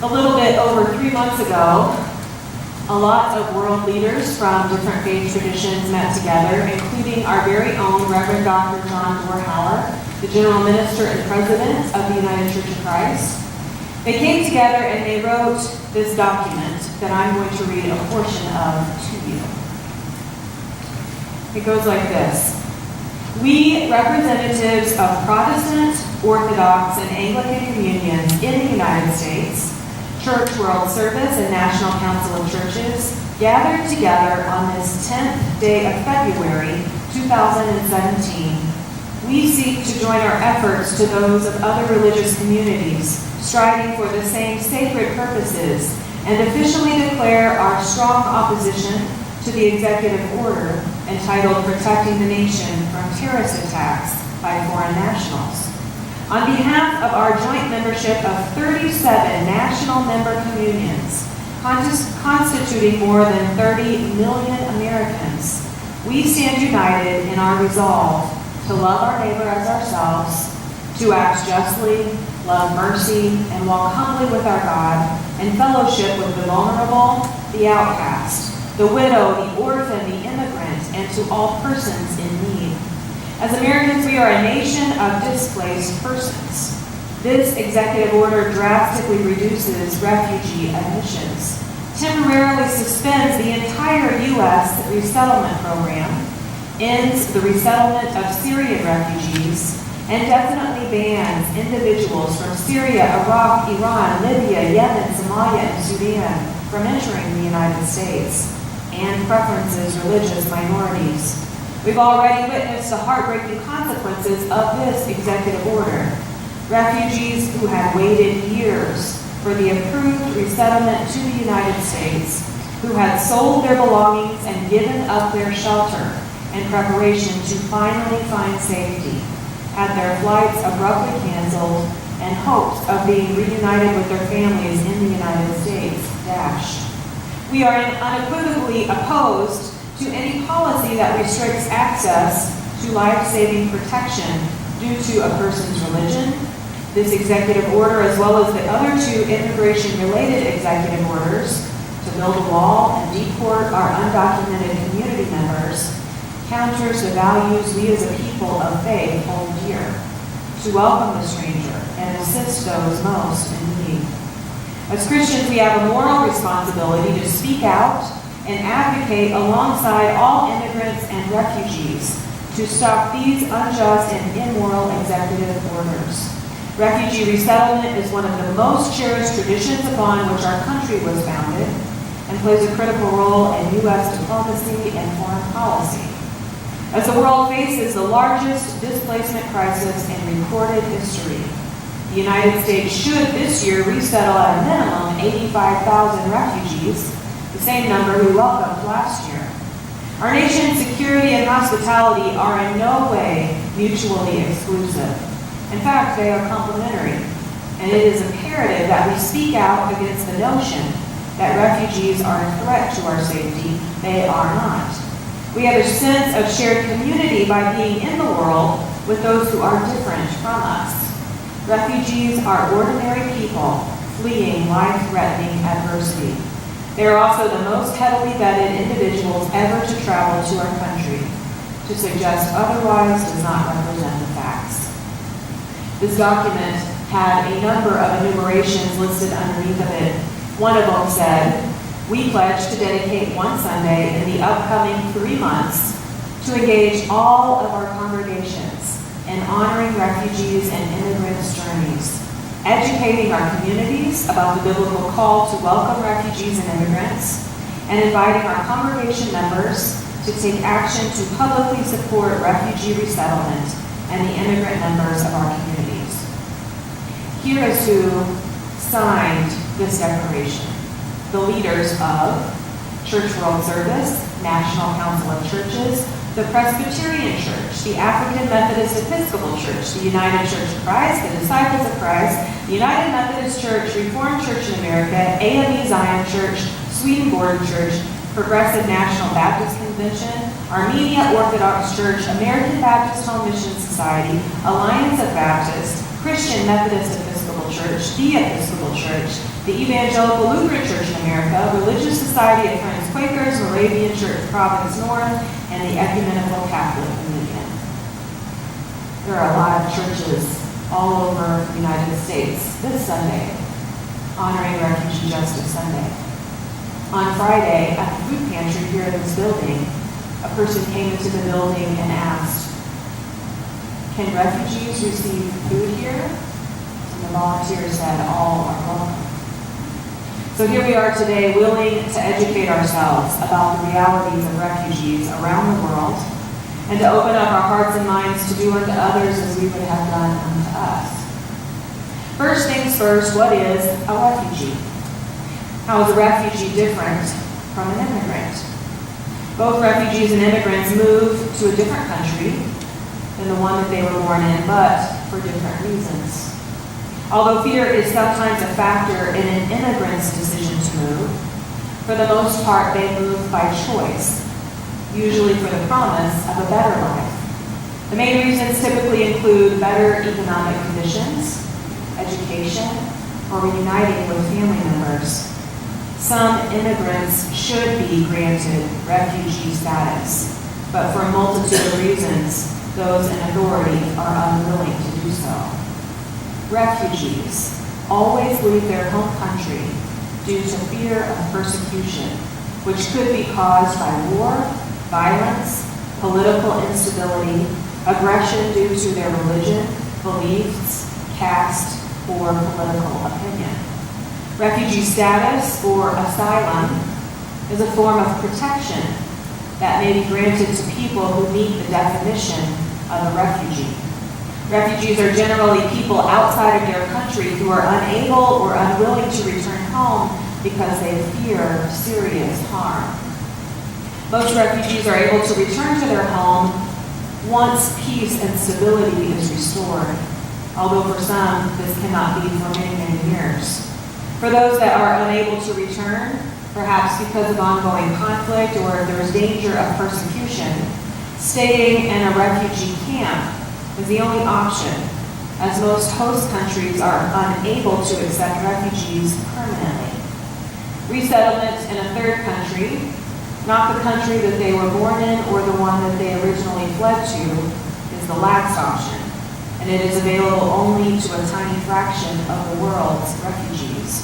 A little bit over 3 months ago, a lot of world leaders from different faith traditions met together, including our very own Reverend Dr. John Dorhauer, the General Minister and President of the United Church of Christ. They came together and they wrote this document that I'm going to read a portion of to you. It goes like this. We, representatives of Protestant, Orthodox, and Anglican communions in the United States, Church World Service, and National Council of Churches, gathered together on this 10th day of February 2017. We seek to join our efforts to those of other religious communities, striving for the same sacred purposes, and officially declare our strong opposition to the executive order entitled Protecting the Nation from Terrorist Attacks by Foreign Nationals. On behalf of our joint membership of 37 national member communions, constituting more than 30 million Americans, we stand united in our resolve to love our neighbor as ourselves, to act justly, love mercy, and walk humbly with our God, and fellowship with the vulnerable, the outcast, the widow, the orphan, the immigrant, and to all persons in need. As Americans, we are a nation of displaced persons. This executive order drastically reduces refugee admissions, temporarily suspends the entire U.S. resettlement program, ends the resettlement of Syrian refugees, and definitely bans individuals from Syria, Iraq, Iran, Libya, Yemen, Somalia, and Sudan from entering the United States, and preferences religious minorities. We've already witnessed the heartbreaking consequences of this executive order. Refugees who had waited years for the approved resettlement to the United States, who had sold their belongings and given up their shelter in preparation to finally find safety, had their flights abruptly canceled and hopes of being reunited with their families in the United States dashed. We are unequivocally opposed to any policy that restricts access to life-saving protection due to a person's religion. This executive order, as well as the other two immigration-related executive orders to build a wall and deport our undocumented community members, counters the values we as a people of faith hold dear, to welcome the stranger and assist those most in need. As Christians, we have a moral responsibility to speak out and advocate alongside all immigrants and refugees to stop these unjust and immoral executive orders. Refugee resettlement is one of the most cherished traditions upon which our country was founded and plays a critical role in U.S. diplomacy and foreign policy. As the world faces the largest displacement crisis in recorded history, the United States should this year resettle at a minimum 85,000 refugees, the same number we welcomed last year. Our nation's security and hospitality are in no way mutually exclusive. In fact, they are complementary, and it is imperative that we speak out against the notion that refugees are a threat to our safety. They are not. We have a sense of shared community by being in the world with those who are different from us. Refugees are ordinary people fleeing life-threatening adversity. They are also the most heavily vetted individuals ever to travel to our country. To suggest otherwise does not represent the facts. This document had a number of enumerations listed underneath of it. One of them said, "We pledge to dedicate one Sunday in the upcoming 3 months to engage all of our congregations in honoring refugees and immigrants' journeys, educating our communities about the biblical call to welcome refugees and immigrants, and inviting our congregation members to take action to publicly support refugee resettlement and the immigrant members of our communities." Here is who signed this declaration: the leaders of Church World Service, National Council of Churches, the Presbyterian Church, the African Methodist Episcopal Church, the United Church of Christ, the Disciples of Christ, the United Methodist Church, Reformed Church in America, AME Zion Church, Swedenborg Church, Progressive National Baptist Convention, Armenia Orthodox Church, American Baptist Home Mission Society, Alliance of Baptists, Christian Methodist Episcopal Church, the Episcopal Church, the Evangelical Lutheran Church in America, Religious Society of Friends Quakers, Moravian Church Province North, and the Ecumenical Catholic Communion. There are a lot of churches all over the United States this Sunday honoring Refugee Justice Sunday. On Friday, at the food pantry here in this building, a person came into the building and asked, "Can refugees receive food here?" And the volunteer said, "All are welcome." So here we are today, willing to educate ourselves about the realities of refugees around the world, and to open up our hearts and minds to do unto others as we would have done unto us. First things first, what is a refugee? How is a refugee different from an immigrant? Both refugees and immigrants move to a different country than the one that they were born in, but for different reasons. Although fear is sometimes a factor in an immigrant's decision to move, for the most part they move by choice, usually for the promise of a better life. The main reasons typically include better economic conditions, education, or reuniting with family members. Some immigrants should be granted refugee status, but for a multitude of reasons, those in authority are unwilling to do so. Refugees always leave their home country due to fear of persecution, which could be caused by war, violence, political instability, aggression due to their religion, beliefs, caste, or political opinion. Refugee status, or asylum, is a form of protection that may be granted to people who meet the definition of a refugee. Refugees are generally people outside of their country who are unable or unwilling to return home because they fear serious harm. Most refugees are able to return to their home once peace and stability is restored, although for some this cannot be for many, many years. For those that are unable to return, perhaps because of ongoing conflict or if there is danger of persecution, staying in a refugee camp is the only option, as most host countries are unable to accept refugees permanently. Resettlement in a third country, not the country that they were born in or the one that they originally fled to, is the last option, and it is available only to a tiny fraction of the world's refugees.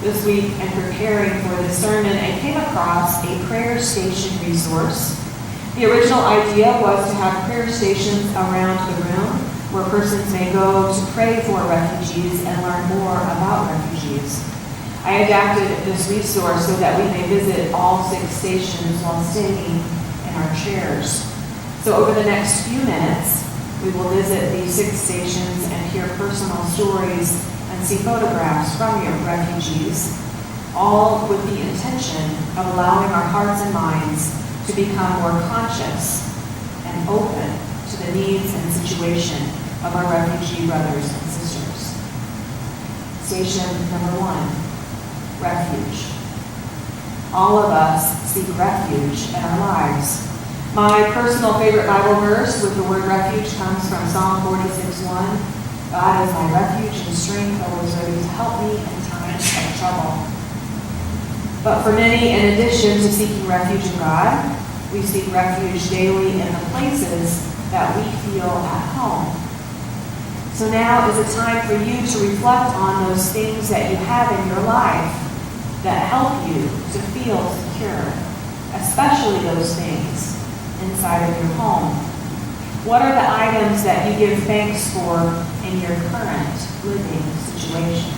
This week, in preparing for this sermon, I came across a prayer station resource. The original idea was to have prayer stations around the room where persons may go to pray for refugees and learn more about refugees. I adapted this resource so that we may visit all 6 stations while staying in our chairs. So over the next few minutes, we will visit these 6 stations and hear personal stories and see photographs from your refugees, all with the intention of allowing our hearts and minds to become more conscious and open to the needs and situation of our refugee brothers and sisters. Station number 1, refuge. All of us seek refuge in our lives. My personal favorite Bible verse with the word refuge comes from Psalm 46:1. God is my refuge and strength, always ready to help me in times of trouble. But for many, in addition to seeking refuge in God, we seek refuge daily in the places that we feel at home. So now is a time for you to reflect on those things that you have in your life that help you to feel secure, especially those things inside of your home. What are the items that you give thanks for in your current living situation?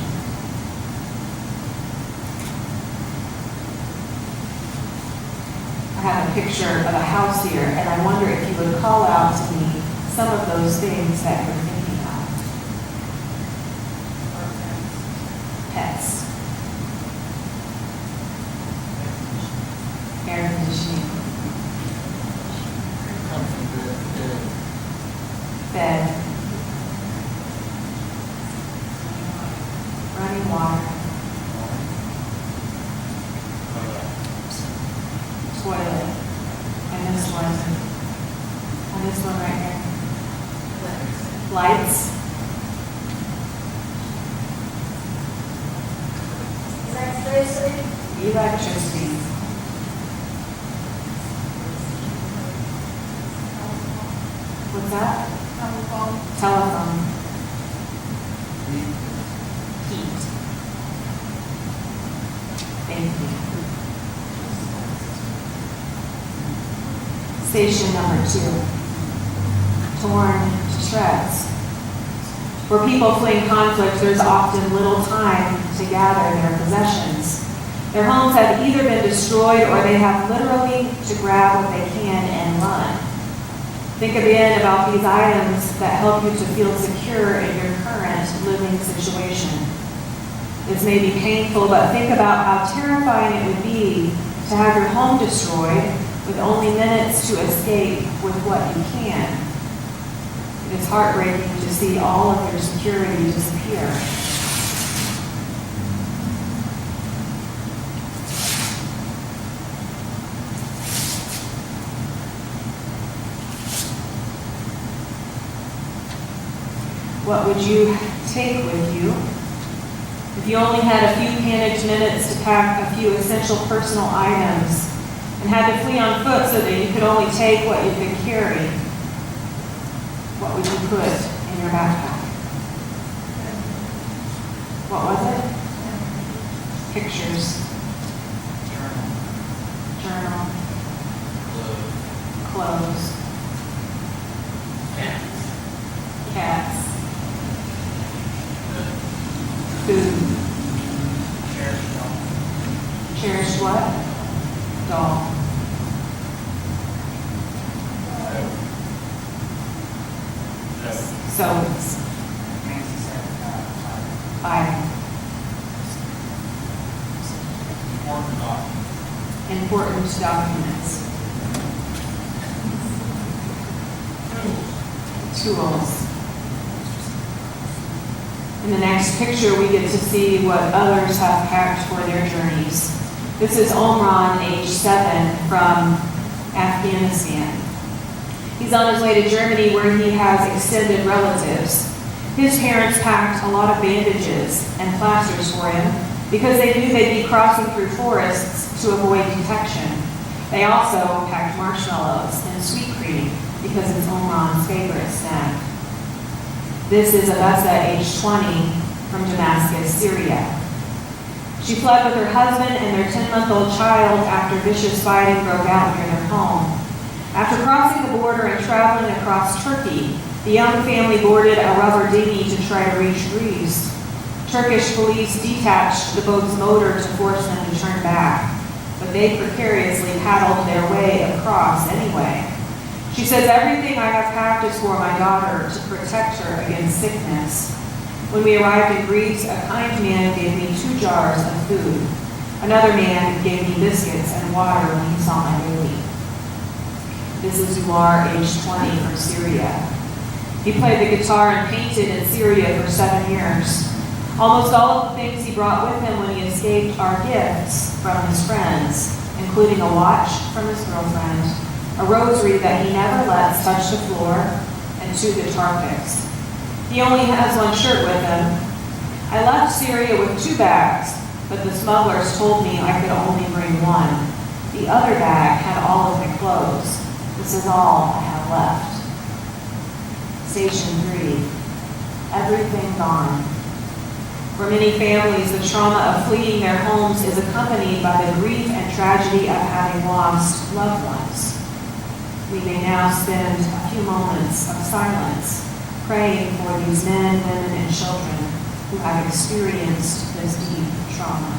I have a picture of a house here, and I wonder if you would call out to me some of those things that you're thinking of. Pets. Air conditioning. Bed. Running water. Toilet. And this one. And this one right here. Lights. Electricity. Electricity. What's that? Telephone. Telephone. Heat. Thank you. Station number 2. Torn to shreds. For people fleeing conflict, there's often little time to gather their possessions. Their homes have either been destroyed or they have literally to grab what they can and run. Think again about these items that help you to feel secure in your current living situation. This may be painful, but think about how terrifying it would be to have your home destroyed with only minutes to escape with what you can. It is heartbreaking to see all of your security disappear. What would you take with you? If you only had a few panicked minutes to pack a few essential personal items and had to flee on foot so that you could only take what you could carry, what would you put in your backpack? What was it? Pictures. Journal. Clothes. Cats. Food. Cherished what? Doll. So, Bible. Important documents. Tools. In the next picture, we get to see what others have packed for their journeys. This is Omran, age 7, from Afghanistan. He's on his way to Germany where he has extended relatives. His parents packed a lot of bandages and plasters for him because they knew they'd be crossing through forests to avoid detection. They also packed marshmallows and sweet cream because it's Omran's favorite snack. This is Abessa, age 20, from Damascus, Syria. She fled with her husband and their 10-month-old child after vicious fighting broke out near their home. After crossing the border and traveling across Turkey, the young family boarded a rubber dinghy to try to reach Greece. Turkish police detached the boat's motor to force them to turn back, but they precariously paddled their way across anyway. She says, "Everything I have packed is for my daughter to protect her against sickness." When we arrived in Greece, a kind man gave me 2 jars of food. Another man gave me biscuits and water when he saw my baby. This is Zuar, age 20, from Syria. He played the guitar and painted in Syria for 7 years. Almost all of the things he brought with him when he escaped are gifts from his friends, including a watch from his girlfriend, a rosary that he never lets touch the floor, and 2 guitar picks. He only has 1 shirt with him. I left Syria with 2 bags, but the smugglers told me I could only bring 1. The other bag had all of my clothes. This is all I have left. Station 3. Everything gone. For many families, the trauma of fleeing their homes is accompanied by the grief and tragedy of having lost loved ones. We may now spend a few moments of silence praying for these men, women, and children who have experienced this deep trauma.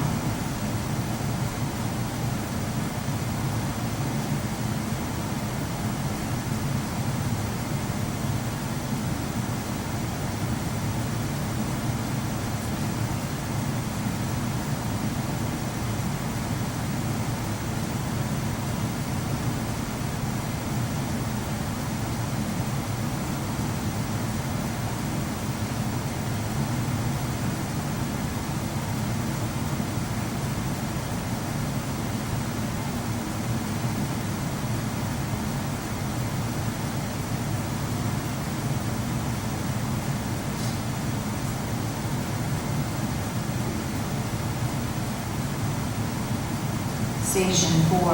Station 4,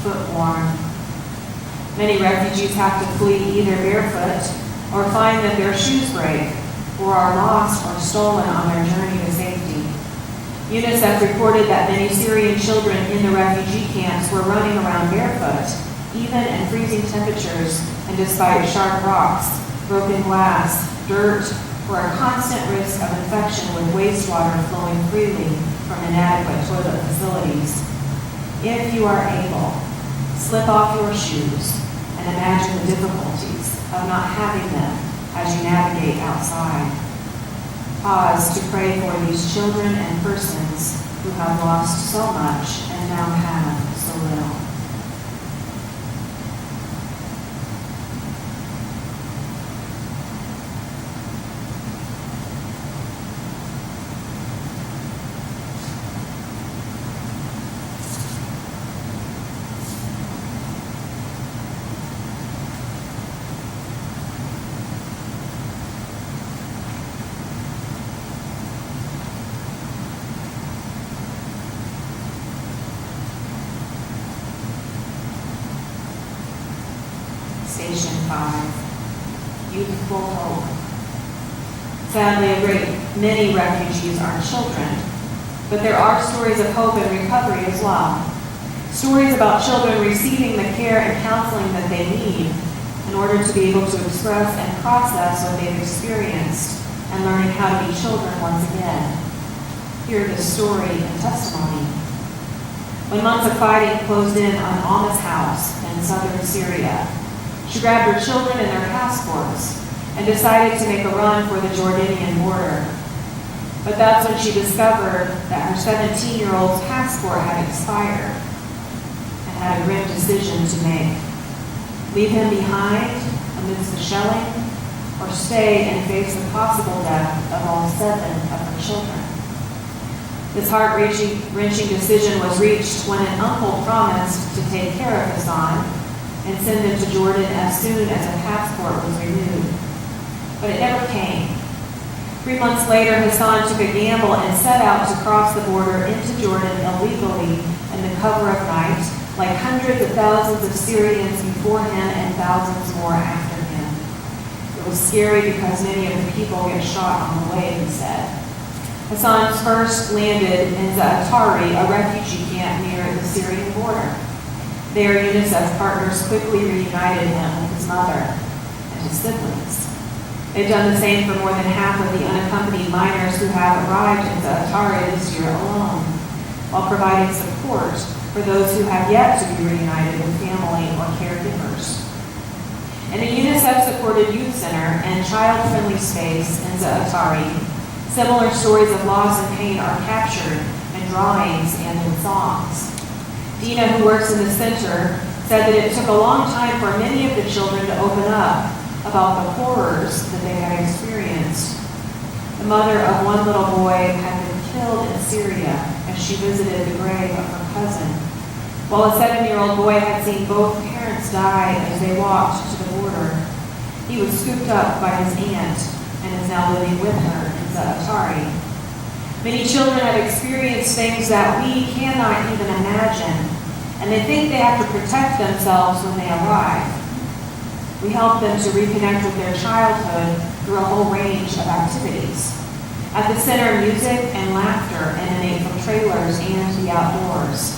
foot-worn. Many refugees have to flee either barefoot or find that their shoes break or are lost or stolen on their journey to safety. UNICEF reported that many Syrian children in the refugee camps were running around barefoot, even in freezing temperatures and despite sharp rocks, broken glass, dirt, or a constant risk of infection with wastewater flowing freely from inadequate toilet facilities. If you are able, slip off your shoes and imagine the difficulties of not having them as you navigate outside. Pause to pray for these children and persons who have lost so much and now have so little. Station 5, Youthful Hope. Sadly, a great many refugees are children, but there are stories of hope and recovery as well. Stories about children receiving the care and counseling that they need in order to be able to express and process what they've experienced and learning how to be children once again. Hear this story and testimony. When months of fighting closed in on Alma's house in southern Syria, she grabbed her children and their passports and decided to make a run for the Jordanian border. But that's when she discovered that her 17-year-old's passport had expired and had a grim decision to make. Leave him behind amidst the shelling or stay and face the possible death of all 7 of her children. This heart-wrenching decision was reached when an uncle promised to take care of Hassan and send him to Jordan as soon as a passport was renewed. But it never came. 3 months later, Hassan took a gamble and set out to cross the border into Jordan illegally in the cover of night, like hundreds of thousands of Syrians before him and thousands more after him. It was scary because many of the people get shot on the way, he said. Hassan first landed in Zaatari, a refugee camp near the Syrian border. There, UNICEF partners quickly reunited him with his mother and his siblings. They've done the same for more than half of the unaccompanied minors who have arrived in Zaatari this year alone, while providing support for those who have yet to be reunited with family or caregivers. In a UNICEF-supported youth center and child-friendly space in Zaatari, similar stories of loss and pain are captured in drawings and in songs. Dina, who works in the center, said that it took a long time for many of the children to open up about the horrors that they had experienced. The mother of one little boy had been killed in Syria as she visited the grave of her cousin, while a 7-year-old boy had seen both parents die as they walked to the border. He was scooped up by his aunt and is now living with her in Zaatari. Many children have experienced things that we cannot even imagine, and they think they have to protect themselves when they arrive. We help them to reconnect with their childhood through a whole range of activities. At the center, music and laughter emanate from trailers and the outdoors.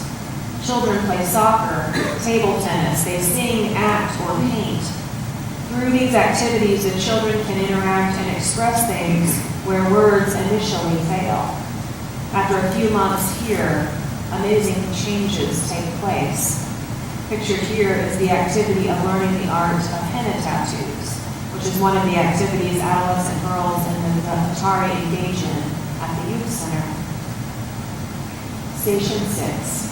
Children play soccer, table tennis, they sing, act, or paint. Through these activities, the children can interact and express things where words initially fail. After a few months here, amazing changes take place. Pictured here is the activity of learning the art of henna tattoos, which is one of the activities adolescent girls in the Zaatari engage in at the youth center. Station 6,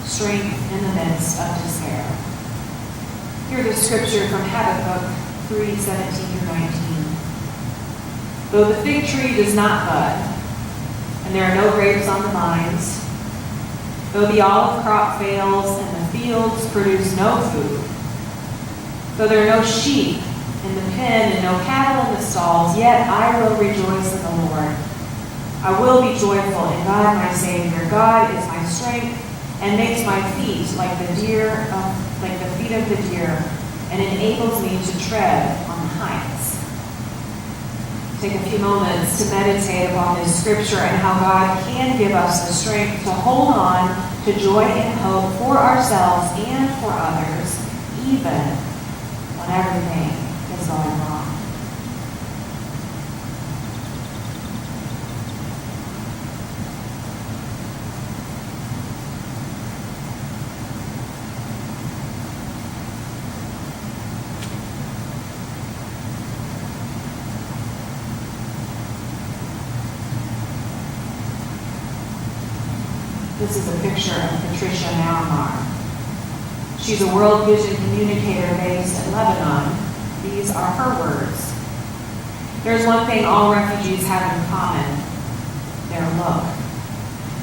Strength in the Midst of Despair. Hear the scripture from Habakkuk 3:17-19. Though the fig tree does not bud, and there are no grapes on the vines, though the olive crop fails and the fields produce no food, though there are no sheep in the pen and no cattle in the stalls, yet I will rejoice in the Lord. I will be joyful in God my Savior. God is my strength and makes my feet like the feet of the deer, and enables me to tread on the heights. Take a few moments to meditate upon this scripture and how God can give us the strength to hold on to joy and hope for ourselves and for others, even when everything is going wrong. This is a picture of Patricia Naumar. She's a World Vision communicator based in Lebanon. These are her words. There's one thing all refugees have in common: their look.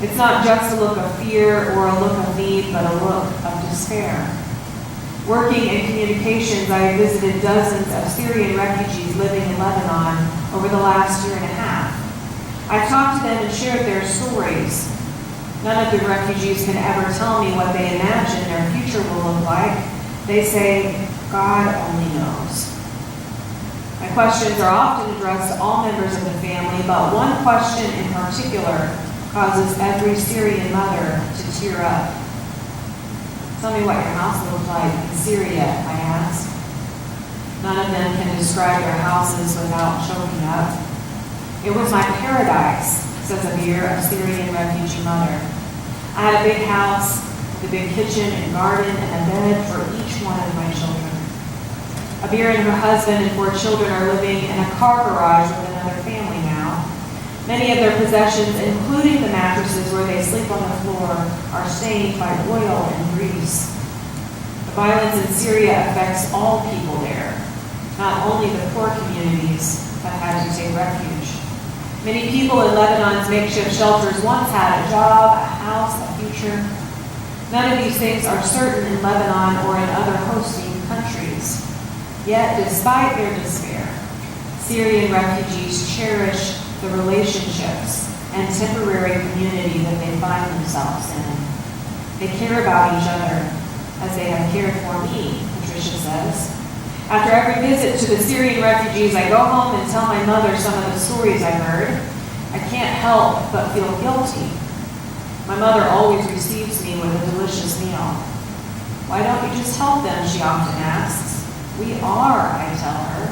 It's not just a look of fear or a look of need, but a look of despair. Working in communications, I have visited dozens of Syrian refugees living in Lebanon over the last year and a half. I've talked to them and shared their stories. None of the refugees can ever tell me what they imagine their future will look like. They say, God only knows. My questions are often addressed to all members of the family, but one question in particular causes every Syrian mother to tear up. Tell me what your house looked like in Syria, I asked. None of them can describe their houses without choking up. It was my paradise, says Abir, a Syrian refugee mother. I had a big house with a big kitchen and garden and a bed for each one of my children. Abir and her husband and 4 children are living in a car garage with another family now. Many of their possessions, including the mattresses where they sleep on the floor, are stained by oil and grease. The violence in Syria affects all people there. Not only the poor communities have had to take refuge. Many people in Lebanon's makeshift shelters once had a job, a house, a future. None of these things are certain in Lebanon or in other hosting countries. Yet, despite their despair, Syrian refugees cherish the relationships and temporary community that they find themselves in. They care about each other as they have cared for me, Patricia says. After every visit to the Syrian refugees, I go home and tell my mother some of the stories I heard. I can't help but feel guilty. My mother always receives me with a delicious meal. Why don't you just help them, she often asks. We are, I tell her.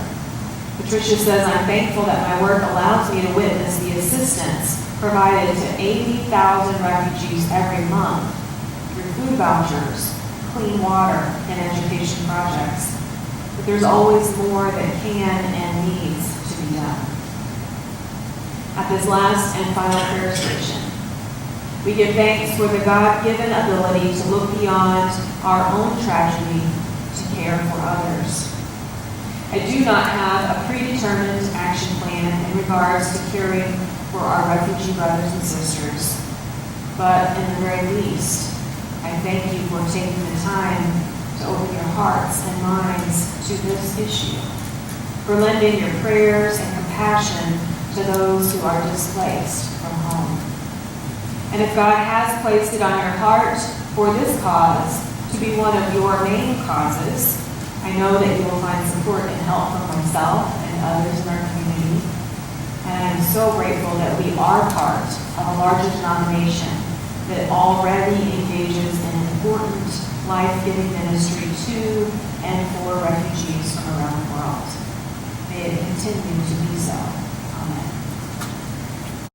Patricia says I'm thankful that my work allows me to witness the assistance provided to 80,000 refugees every month through food vouchers, clean water, and education projects. But there's always more that can and needs to be done. At this last and final prayer station, we give thanks for the God-given ability to look beyond our own tragedy to care for others. I do not have a predetermined action plan in regards to caring for our refugee brothers and sisters, but in the very least, I thank you for taking the time to open your hearts and minds to this issue, for lending your prayers and compassion to those who are displaced from home. And if God has placed it on your heart for this cause to be one of your main causes, I know that you will find support and help from myself and others in our community. And I am so grateful that we are part of a larger denomination that already engages in important life-giving ministry to and for refugees from around the world. May it continue to be so.